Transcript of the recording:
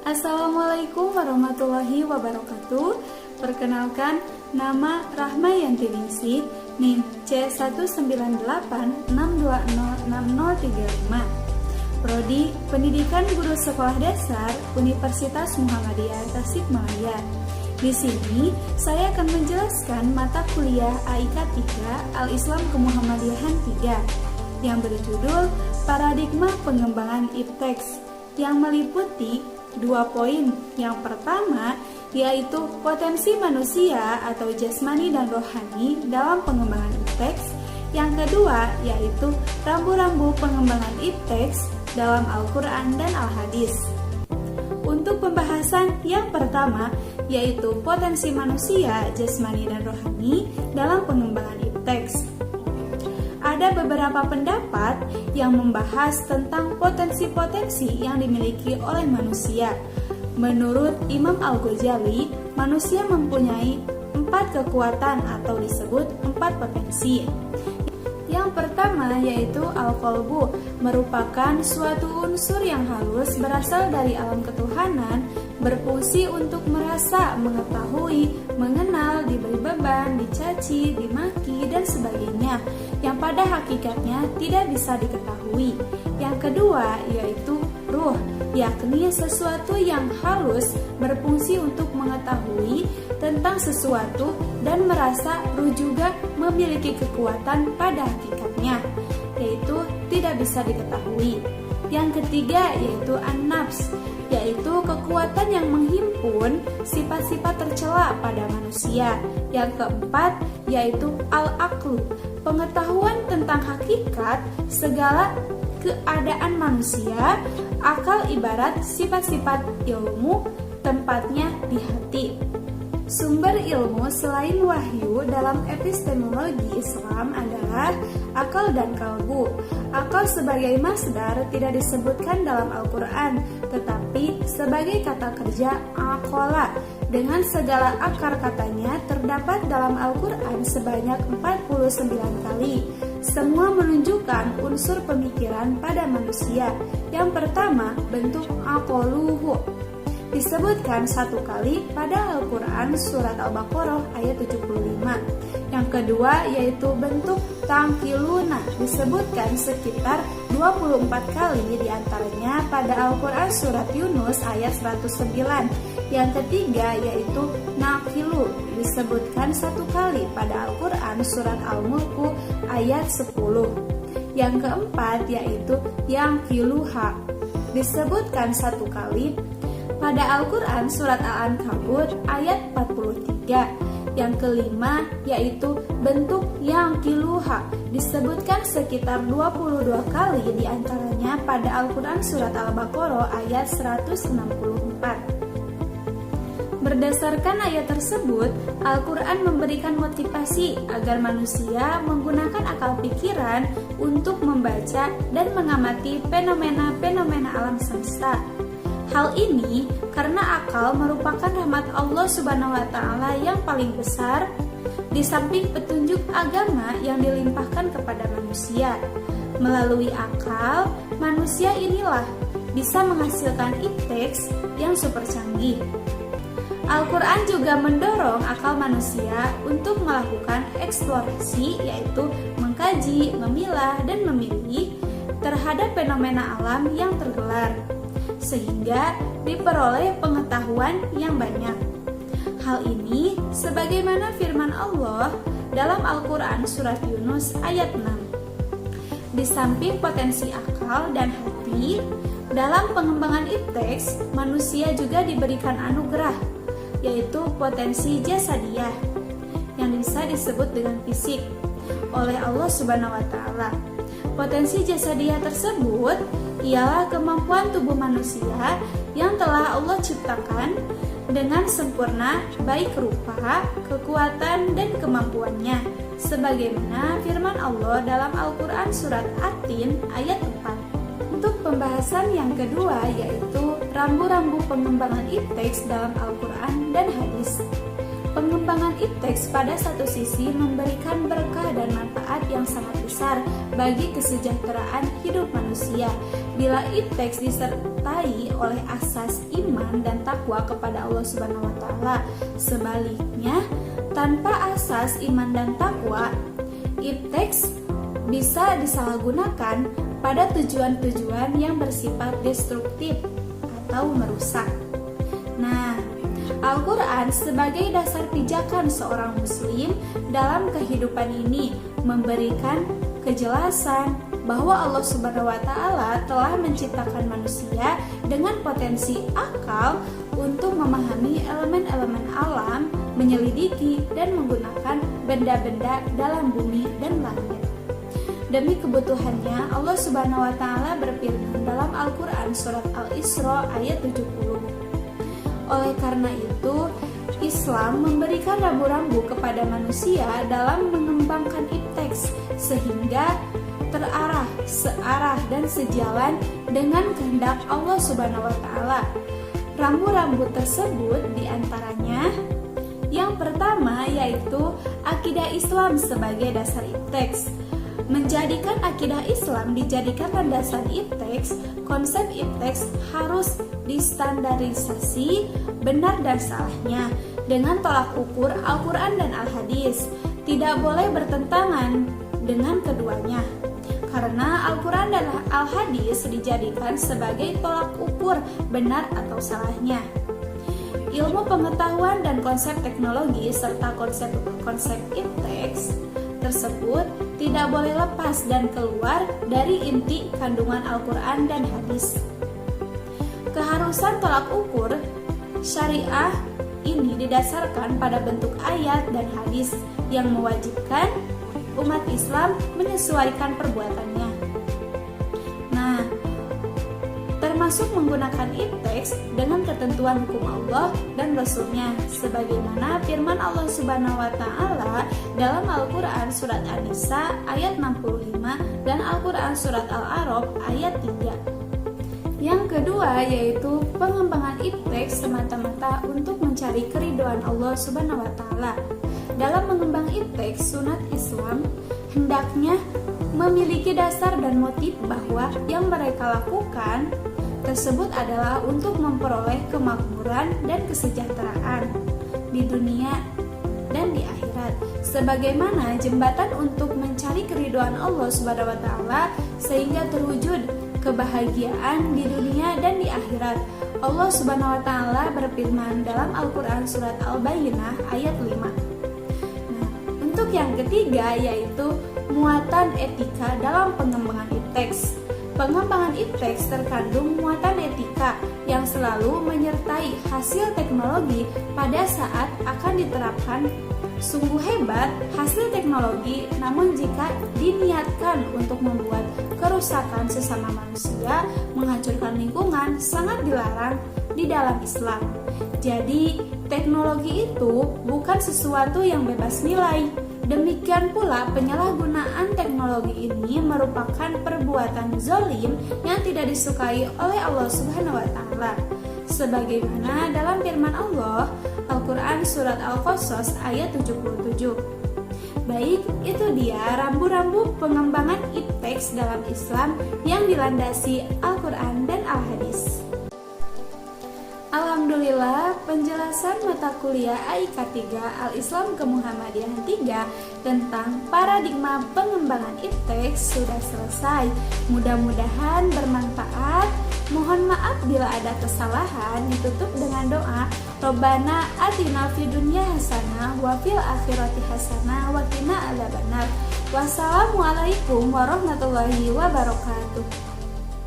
Assalamualaikum warahmatullahi wabarakatuh. Perkenalkan, nama Rahma Yanti Ningsih, NIM C19862060035. Prodi Pendidikan Guru Sekolah Dasar Universitas Muhammadiyah Tasikmalaya. Di sini saya akan menjelaskan mata kuliah AIK 3 Al-Islam Kemuhammadiyahan 3 yang berjudul Paradigma Pengembangan Ipteks yang meliputi 2 poin. Yang pertama yaitu potensi manusia atau jasmani dan rohani dalam pengembangan ipteks. Yang kedua yaitu rambu-rambu pengembangan ipteks dalam Al-Quran dan Al-Hadis. Untuk pembahasan yang pertama yaitu potensi manusia, jasmani dan rohani dalam pengembangan ipteks. Ada beberapa pendapat yang membahas tentang potensi-potensi yang dimiliki oleh manusia. Menurut Imam Al-Ghazali, manusia mempunyai 4 kekuatan atau disebut 4 potensi. Yang pertama yaitu al-qalbu, merupakan suatu unsur yang halus berasal dari alam ketuhanan, berfungsi untuk merasa, mengetahui, mengenal, diberi beban, dicaci, dimaki, dan sebagainya, yang pada hakikatnya tidak bisa diketahui. Yang kedua yaitu ruh, yakni sesuatu yang halus berfungsi untuk mengetahui tentang sesuatu dan merasa. Ruh juga memiliki kekuatan pada hakikatnya, yaitu tidak bisa diketahui. Yang ketiga yaitu an-nafs, yaitu kekuatan yang menghimpun sifat-sifat tercela pada manusia. Yang keempat yaitu al-aqlu, pengetahuan tentang hakikat segala keadaan manusia. Akal ibarat sifat-sifat ilmu, tempatnya di hati. Sumber ilmu selain wahyu dalam epistemologi Islam adalah akal dan kalbu. Akal sebagai masdar tidak disebutkan dalam Al-Quran, tetapi sebagai kata kerja aqala. Dengan segala akar katanya terdapat dalam Al-Quran sebanyak 49 kali. Semua menunjukkan unsur pemikiran pada manusia. Yang pertama, bentuk aqaluhu, disebutkan 1 kali pada Al-Quran surat Al-Baqarah ayat 75. Yang kedua yaitu bentuk tangkiluna, disebutkan sekitar 24 kali, diantaranya pada Al-Quran surat Yunus ayat 109. Yang ketiga yaitu nakilu, disebutkan 1 kali pada Al-Quran surat Al-Mulku ayat 10. Yang keempat yaitu yang kiluha, disebutkan 1 kali pada Al-Quran surat Al-Ankabut ayat 43. Yang kelima yaitu bentuk yang kiluha, disebutkan sekitar 22 kali, diantaranya pada Al-Quran surat Al-Baqarah ayat 164. Berdasarkan ayat tersebut, Al-Quran memberikan motivasi agar manusia menggunakan akal pikiran untuk membaca dan mengamati fenomena-fenomena alam semesta. Hal ini karena akal merupakan rahmat Allah Subhanahu wa Ta'ala yang paling besar, di samping petunjuk agama yang dilimpahkan kepada manusia. Melalui akal, manusia inilah bisa menghasilkan ipteks yang super canggih. Al-Quran juga mendorong akal manusia untuk melakukan eksplorasi, yaitu mengkaji, memilah, dan memilih terhadap fenomena alam yang tergelar, sehingga diperoleh pengetahuan yang banyak. Hal ini sebagaimana firman Allah dalam Al-Quran surat Yunus ayat 6. Di samping potensi akal dan hati, dalam pengembangan ipteks, manusia juga diberikan anugerah, yaitu potensi jasadiyah yang bisa disebut dengan fisik oleh Allah Subhanahu wa Ta'ala. Potensi jasadiyah tersebut ialah kemampuan tubuh manusia yang telah Allah ciptakan dengan sempurna, baik rupa, kekuatan, dan kemampuannya, sebagaimana firman Allah dalam Al-Quran surat At-Tin ayat 4. Untuk pembahasan yang kedua yaitu rambu-rambu pengembangan ipteks dalam Al-Quran dan Hadis. Pengembangan ipteks pada satu sisi memberikan berkah dan manfaat yang sangat besar bagi kesejahteraan hidup manusia. Bila ipteks disertai oleh asas iman dan takwa kepada Allah Subhanahu wa taala. Sebaliknya, tanpa asas iman dan takwa, ipteks bisa disalahgunakan pada tujuan-tujuan yang bersifat destruktif atau merusak. Nah, Al-Quran sebagai dasar pijakan seorang muslim dalam kehidupan ini memberikan kejelasan bahwa Allah Subhanahu wa taala telah menciptakan manusia dengan potensi akal untuk memahami elemen-elemen alam, menyelidiki dan menggunakan benda-benda dalam bumi dan langit. Demi kebutuhannya, Allah Subhanahu wa taala berfirman dalam Al-Quran surat Al-Isra ayat 70. Oleh karena itu, Islam memberikan rambu-rambu kepada manusia dalam mengembangkan ipteks sehingga searah dan sejalan dengan kehendak Allah Subhanahu wa taala. Rambu-rambu tersebut diantaranya yang pertama yaitu akidah Islam sebagai dasar ipteks. Menjadikan akidah Islam dijadikan landasan ipteks, konsep ipteks harus distandarisasi benar dan salahnya dengan tolak ukur Al-Quran dan Al-Hadis. Tidak boleh bertentangan dengan keduanya, karena Al-Quran dan Al-Hadis dijadikan sebagai tolak ukur benar atau salahnya. Ilmu pengetahuan dan konsep teknologi serta konsep ipteks tersebut tidak boleh lepas dan keluar dari inti kandungan Al-Quran dan Hadis. Keharusan tolak ukur syariah ini didasarkan pada bentuk ayat dan hadis yang mewajibkan umat Islam menyesuaikan perbuatannya. Nah, termasuk menggunakan ipteks dengan ketentuan hukum Allah dan Rasul-Nya, sebagaimana firman Allah Subhanahu wa taala dalam Al-Quran surat An-Nisa ayat 65 dan Al-Quran surat Al-A'raf ayat 3. Yang kedua yaitu pengembangan ipteks semata-mata untuk mencari keridhaan Allah Subhanahu wa taala. Dalam mengembang ipteks, sunat Islam hendaknya memiliki dasar dan motif bahwa yang mereka lakukan tersebut adalah untuk memperoleh kemakmuran dan kesejahteraan di dunia dan di akhirat, sebagaimana jembatan untuk mencari keridhaan Allah Subhanahu wa taala sehingga terwujud kebahagiaan di dunia dan di akhirat. Allah Subhanahu wa taala berfirman dalam Al-Qur'an surat Al-Bayyinah ayat 5. Nah, untuk yang ketiga yaitu muatan etika dalam pengembangan ipteks. Pengembangan ipteks terkandung muatan etika yang selalu menyertai hasil teknologi pada saat akan diterapkan. Sungguh hebat hasil teknologi, namun jika diniatkan untuk membuat kerusakan sesama manusia, menghancurkan lingkungan, sangat dilarang di dalam Islam. Jadi, teknologi itu bukan sesuatu yang bebas nilai. Demikian pula penyalahgunaan teknologi ini merupakan perbuatan zalim yang tidak disukai oleh Allah Subhanahu wa taala. Sebagaimana dalam firman Allah Al-Quran surat Al-Qasas ayat 77. Baik, itu dia rambu-rambu pengembangan ipteks dalam Islam yang dilandasi Al-Quran dan Al-Hadis. Alhamdulillah, penjelasan mata kuliah AIK 3 Al-Islam Kemuhammadiyahan 3 tentang paradigma pengembangan ipteks sudah selesai. Mudah-mudahan bermanfaat. Mohon maaf bila ada kesalahan. Ditutup dengan doa, Robbana atina fid dunya hasanah wa fil akhirati hasanah wa qina adzabannar. Wassalamualaikum warahmatullahi wabarakatuh.